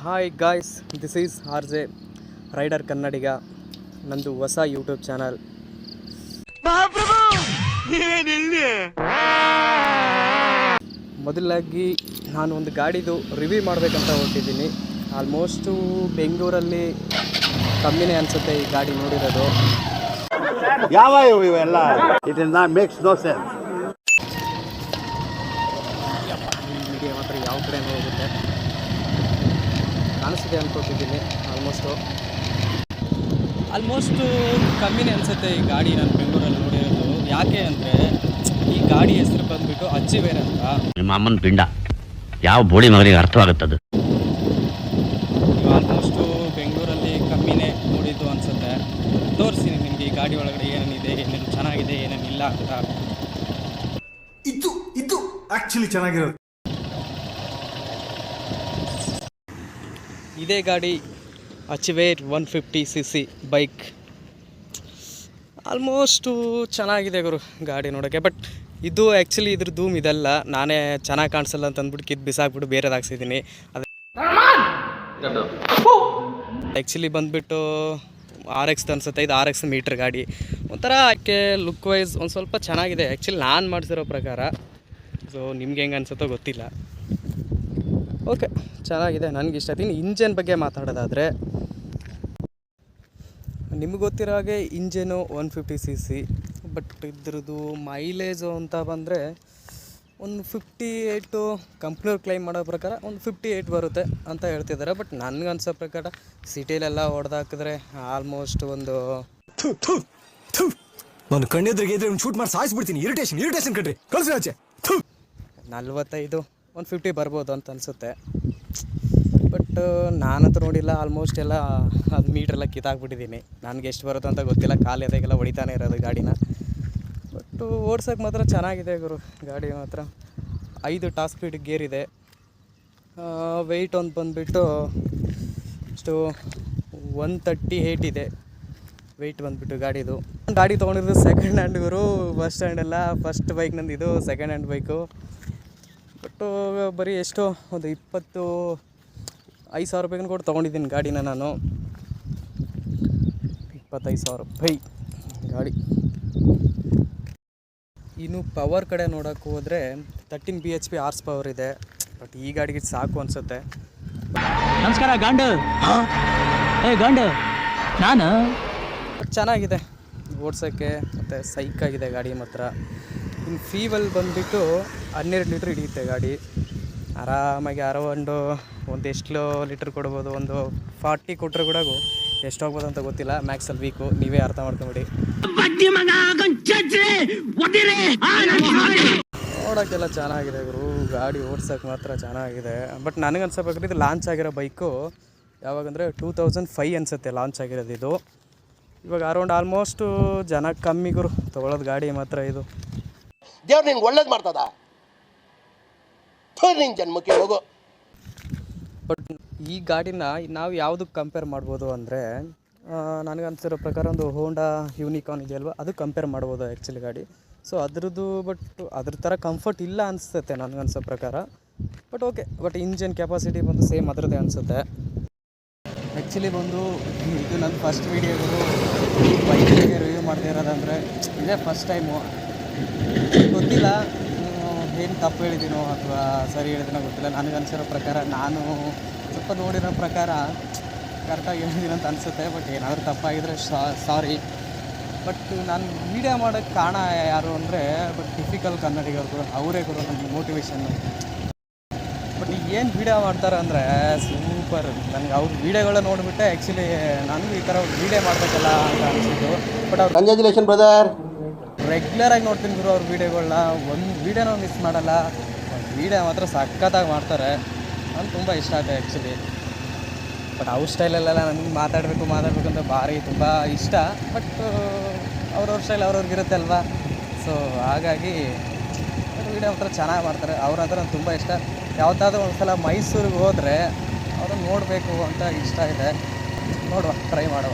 Hi guys, this is R J rider Kannadiga. ನಂದು ಹೊಸ YouTube channel. ಮೊದಲಾಗಿ ನಾನು ಒಂದು ಗಾಡಿದು ರಿವ್ಯೂ ಮಾಡಬೇಕಂತ ಹೊರಟಿದ್ದೀನಿ. ಆಲ್ಮೋಸ್ಟು ಬೆಂಗಳೂರಲ್ಲಿ ಕಮ್ಮಿನೇ ಅನಿಸುತ್ತೆ ಈ ಗಾಡಿ ನೋಡಿರೋದು. ಯಾವ ಇವೆಲ್ಲ it is not makes no sense. Media ಮಾತ್ರ ಯಾವ ಕಡೆ ಹೋಗುತ್ತೆ ಕಾಣಿಸ್ತಿದೆ ಅನ್ಕೋತಿದ್ದೀನಿ. ಆಲ್ಮೋಸ್ಟು ಕಮ್ಮಿನೇ ಅನಿಸುತ್ತೆ ಈ ಗಾಡಿ ನಾನು ಬೆಂಗಳೂರಲ್ಲಿ ನೋಡಿರೋದು. ಯಾಕೆ ಅಂದರೆ ಈ ಗಾಡಿ ಹೆಸರು ಬಂದುಬಿಟ್ಟು ಅಚ್ಚಿವೇರ್ ಅಂತ. ನಿಮ್ಮ ಅಮ್ಮನ ಪಿಂಡ ಯಾವ ಬೋಳಿ ಮಗನಿಗೆ ಅರ್ಥವಾಗುತ್ತದೆ. ಆಲ್ಮೋಸ್ಟು ಬೆಂಗಳೂರಲ್ಲಿ ಕಮ್ಮಿನೇ ನೋಡಿದ್ದು ಅನಿಸುತ್ತೆ. ತೋರಿಸ್ತೀನಿ ನಿಮಗೆ ಈ ಗಾಡಿ ಒಳಗಡೆ ಏನೇನಿದೆ, ಏನೇನು ಚೆನ್ನಾಗಿದೆ, ಏನೇನಿಲ್ಲ ಅಂತ. ಇದು ಆ್ಯಕ್ಚುಲಿ ಚೆನ್ನಾಗಿರೋದು. ಇದೇ ಗಾಡಿ ಅಚಿವೇರ್ 150cc ಬೈಕ್. ಆಲ್ಮೋಸ್ಟು ಚೆನ್ನಾಗಿದೆ ಗುರು ಗಾಡಿ ನೋಡೋಕ್ಕೆ. ಬಟ್ ಇದು ಆ್ಯಕ್ಚುಲಿ ಇದ್ರ ಧೂಮ್ ಇದಲ್ಲ. ನಾನೇ ಚೆನ್ನಾಗಿ ಕಾಣಿಸಲ್ಲ ಅಂತ ಅಂದ್ಬಿಟ್ಟು ಕಿತ್ತು ಬಿಸಾಕ್ಬಿಟ್ಟು ಬೇರೆದು ಹಾಕ್ಸಿದ್ದೀನಿ. ಅದು ಆ್ಯಕ್ಚುಲಿ ಬಂದುಬಿಟ್ಟು RX ಅನಿಸುತ್ತೆ. ಇದು RX ಮೀಟ್ರ್ ಗಾಡಿ. ಒಂಥರ ಆಕೆ ಲುಕ್ ವೈಸ್ ಒಂದು ಸ್ವಲ್ಪ ಚೆನ್ನಾಗಿದೆ ಆ್ಯಕ್ಚುಲಿ ನಾನು ಮಾಡಿಸಿರೋ ಪ್ರಕಾರ. ಸೊ ನಿಮ್ಗೆ ಹೆಂಗೆ ಅನಿಸುತ್ತೋ ಗೊತ್ತಿಲ್ಲ. ಓಕೆ, ಚೆನ್ನಾಗಿದೆ, ನನಗೆ ಇಷ್ಟ ಆಯ್ತು. ಇನ್ನು ಇಂಜನ್ ಬಗ್ಗೆ ಮಾತಾಡೋದಾದರೆ ನಿಮ್ಗೆ ಗೊತ್ತಿರೋ ಹಾಗೆ ಇಂಜನು 150cc. ಬಟ್ ಇದ್ರದ್ದು ಮೈಲೇಜು ಅಂತ ಬಂದರೆ ಒಂದು 58 ಕಂಪ್ನಿಯವ್ರು ಕ್ಲೈಮ್ ಮಾಡೋ ಪ್ರಕಾರ ಒಂದು 58 ಬರುತ್ತೆ ಅಂತ ಹೇಳ್ತಿದ್ದಾರೆ. ಬಟ್ ನನಗೆ ಅನ್ಸೋ ಪ್ರಕಾರ ಸಿಟಿಲೆಲ್ಲ ಹೊಡೆದಾಕಿದ್ರೆ ಆಲ್ಮೋಸ್ಟ್ ಒಂದು ನಾನು ಕಣ್ಣೆದ್ರಿಗೆ ಇದ್ರೆ ಶೂಟ್ ಮಾಡಿ ಸಾಯಿಸ್ಬಿಡ್ತೀನಿ. ಇರಿಟೇಷನ್ ಕಣ್ರಿ, ಕಳ್ಸಿ ಆಚೆ. 45 ಒಂದು 50 ಬರ್ಬೋದು ಅಂತ ಅನಿಸುತ್ತೆ. ಬಟ್ ನಾನಂತೂ ನೋಡಿಲ್ಲ. ಆಲ್ಮೋಸ್ಟ್ ಎಲ್ಲ ಅದು ಮೀಟ್ರೆಲ್ಲ ಕಿತ್ತಾಕ್ಬಿಟ್ಟಿದ್ದೀನಿ. ನನಗೆ ಎಷ್ಟು ಬರುತ್ತೋ ಅಂತ ಗೊತ್ತಿಲ್ಲ. ಕಾಲೇದಾಗೆಲ್ಲ ಹೊಡಿತಾನೆ ಇರೋದು ಗಾಡಿನ. ಬಟ್ ಓಡ್ಸೋಕ್ಕೆ ಮಾತ್ರ ಚೆನ್ನಾಗಿದೆ ಗುರು ಗಾಡಿ ಮಾತ್ರ. 5 ಟಾಪ್ ಸ್ಪೀಡ್ ಗೇರ್ ಇದೆ. ವೆಯ್ಟ್ ಒಂದು ಬಂದುಬಿಟ್ಟು ಅಷ್ಟು 138 ಇದೆ ವೆಯ್ಟ್ ಬಂದುಬಿಟ್ಟು ಗಾಡಿದು. ಗಾಡಿ ತೊಗೊಂಡಿರೋದು ಸೆಕೆಂಡ್ ಹ್ಯಾಂಡ್ ಗುರು. ಬಸ್ ಸ್ಟ್ಯಾಂಡೆಲ್ಲ ಫಸ್ಟ್ ಬೈಕ್ ನಂದು, ಇದು ಸೆಕೆಂಡ್ ಹ್ಯಾಂಡ್ ಬೈಕು. ಬಟ್ಟು ಬರೀ ಎಷ್ಟು ಒಂದು 25,000 ರೂಪಾಯಿಗೂ ಕೊಟ್ಟು ತೊಗೊಂಡಿದ್ದೀನಿ ಗಾಡಿನ ನಾನು. 25,000 ರೂಪಾಯಿ ಗಾಡಿ. ಇನ್ನು ಪವರ್ ಕಡೆ ನೋಡೋಕ್ಕೆ ಹೋದರೆ 13 bhp ಹಾರ್ಸ್ ಪವರ್ ಇದೆ. ಬಟ್ ಈ ಗಾಡಿಗೆ ಸಾಕು ಅನಿಸುತ್ತೆ. ನಮಸ್ಕಾರ ಗಂಡು. ಗಂಡು ನಾನು. ಬಟ್ ಚೆನ್ನಾಗಿದೆ ಓಡ್ಸೋಕ್ಕೆ, ಮತ್ತು ಸೈಕಾಗಿದೆ ಗಾಡಿ ಮಾತ್ರ. ಇನ್ನು ಫ್ಯೂವಲ್ ಬಂದುಬಿಟ್ಟು 12 ಲೀಟ್ರ್ ಹಿಡಿಯುತ್ತೆ ಗಾಡಿ ಆರಾಮಾಗಿ. ಒಂದು ಎಷ್ಟು ಲೀಟ್ರ್ ಕೊಡ್ಬೋದು, ಒಂದು 40 ಕೊಟ್ಟರೆ ಕೂಡ ಎಷ್ಟು ಹೋಗ್ಬೋದು ಅಂತ ಗೊತ್ತಿಲ್ಲ. ಮ್ಯಾಕ್ಸಲ್ಲಿ ವೀಕು, ನೀವೇ ಅರ್ಥ ಮಾಡ್ಕೊಂಬಿಡಿ. ನೋಡೋಕ್ಕೆಲ್ಲ ಚೆನ್ನಾಗಿದೆ ಗುರು ಗಾಡಿ, ಓಡ್ಸೋಕ್ಕೆ ಮಾತ್ರ ಚೆನ್ನಾಗಿದೆ. ಬಟ್ ನನಗೆ ಅನ್ಸೋಬೇಕಾದ್ರೆ ಇದು ಲಾಂಚ್ ಆಗಿರೋ ಬೈಕು ಯಾವಾಗಂದರೆ 2005 ಅನಿಸುತ್ತೆ ಲಾಂಚ್ ಆಗಿರೋದು ಇದು. ಇವಾಗ ಅರೌಂಡ್ ಆಲ್ಮೋಸ್ಟು ಜನ ಕಮ್ಮಿ ಗುರು ತೊಗೊಳೋದು ಗಾಡಿ ಮಾತ್ರ ಇದು. ದೇವ್ರು ನಿಂಗೆ ಒಳ್ಳೇದು ಮಾಡ್ತದ, ನಿಂಗೆ ಜನ್ಮಕ್ಕೆ ಹೋಗು. ಬಟ್ ಈ ಗಾಡಿನ ನಾವು ಯಾವುದಕ್ಕೆ ಕಂಪೇರ್ ಮಾಡ್ಬೋದು ಅಂದರೆ ನನಗೆ ಅನಿಸಿರೋ ಪ್ರಕಾರ ಒಂದು ಹೋಂಡಾ ಯೂನಿಕಾರ್ನ್ ಇದೆಯಲ್ವ, ಅದು ಕಂಪೇರ್ ಮಾಡ್ಬೋದು ಆ್ಯಕ್ಚುಲಿ ಗಾಡಿ. ಸೊ ಅದ್ರದ್ದು ಬಟ್ ಅದ್ರ ಥರ ಕಂಫರ್ಟ್ ಇಲ್ಲ ಅನಿಸುತ್ತೆ ನನಗೆ ಅನಿಸೋ ಪ್ರಕಾರ. But okay, but engine capacity ಬಂದು ಸೇಮ್ ಅದರದ್ದೇ ಅನಿಸುತ್ತೆ. ಆ್ಯಕ್ಚುಲಿ ಬಂದು ಇದು ನನ್ನ ಫಸ್ಟ್ ವೀಡಿಯೋಗಳು ಬೈಕಿಗೆ ರಿವ್ಯೂ ಮಾಡ್ತಾ ಇರೋದಂದರೆ ಇದೇ ಫಸ್ಟ್ ಟೈಮು. ಗೊತ್ತಿಲ್ಲ ಏನು ತಪ್ಪು ಹೇಳಿದ್ದೀನೋ ಅಥವಾ ಸರಿ ಹೇಳಿದ್ದೀನೋ ಗೊತ್ತಿಲ್ಲ. ನನಗೆ ಅನಿಸಿರೋ ಪ್ರಕಾರ ನಾನು ಸ್ವಲ್ಪ ನೋಡಿರೋ ಪ್ರಕಾರ ಕರೆಕ್ಟಾಗಿ ಹೇಳಿದ್ದೀನಿ ಅಂತ ಅನಿಸುತ್ತೆ. ಬಟ್ ಏನಾದರೂ ತಪ್ಪಾಗಿದ್ದರೆ ಸಾರಿ. ಬಟ್ ನಾನು ವೀಡಿಯೋ ಮಾಡೋಕ್ಕೆ ಕಾರಣ ಯಾರು ಅಂದರೆ ಟಿಪಿಕಲ್ ಕನ್ನಡಿಗರು, ಅವರೇ ಕೂಡ ನನಗೆ ಮೋಟಿವೇಶನ್ನು. ಬಟ್ ಏನು ವೀಡಿಯೋ ಮಾಡ್ತಾರೆ ಅಂದರೆ ಸೂಪರ್. ನನಗೆ ಅವ್ರ ವೀಡಿಯೋಗಳನ್ನ ನೋಡಿಬಿಟ್ಟೆ ಆ್ಯಕ್ಚುಲಿ ನನಗೂ ಈ ಥರ ವೀಡಿಯೋ ಮಾಡಬೇಕಲ್ಲ ಅಂತ ಅನಿಸಿದ್ದು. ಬಟ್ ಅವ್ರು ಕಂಗ್ರ್ಯಾಚುಲೇಷನ್ ಬ್ರದರ್. ರೆಗ್ಯುಲರಾಗಿ ನೋಡ್ತೀನಿ ಗುರು ಅವ್ರ ವೀಡಿಯೋಗಳನ್ನ. ಒಂದು ವೀಡಿಯೋನೂ ಮಿಸ್ ಮಾಡಲ್ಲ. ವೀಡಿಯೋ ಮಾತ್ರ ಸಖತ್ತಾಗಿ ಮಾಡ್ತಾರೆ. ನನಗೆ ತುಂಬ ಇಷ್ಟ ಆಗುತ್ತೆ ಆ್ಯಕ್ಚುಲಿ. ಬಟ್ ಅವ್ರ ಸ್ಟೈಲಲ್ಲೆಲ್ಲ ನನಗೆ ಮಾತಾಡಬೇಕು ಅಂತ ಭಾರಿ ತುಂಬ ಇಷ್ಟ. ಬಟ್ ಅವ್ರವ್ರ ಸ್ಟೈಲ್ ಅವ್ರವ್ರಿಗಿರುತ್ತೆ ಅಲ್ವಾ. ಸೊ ಹಾಗಾಗಿ ವೀಡಿಯೋ ಮಾತ್ರ ಚೆನ್ನಾಗಿ ಮಾಡ್ತಾರೆ. ಅವ್ರ ಹತ್ರ ನನಗೆ ತುಂಬ ಇಷ್ಟ. ಯಾವುದಾದ್ರೂ ಒಂದು ಸಲ ಮೈಸೂರಿಗೆ ಹೋದರೆ ಅವ್ರನ್ನ ನೋಡಬೇಕು ಅಂತ ಇಷ್ಟ ಇದೆ. ನೋಡುವ, ಟ್ರೈ ಮಾಡುವ.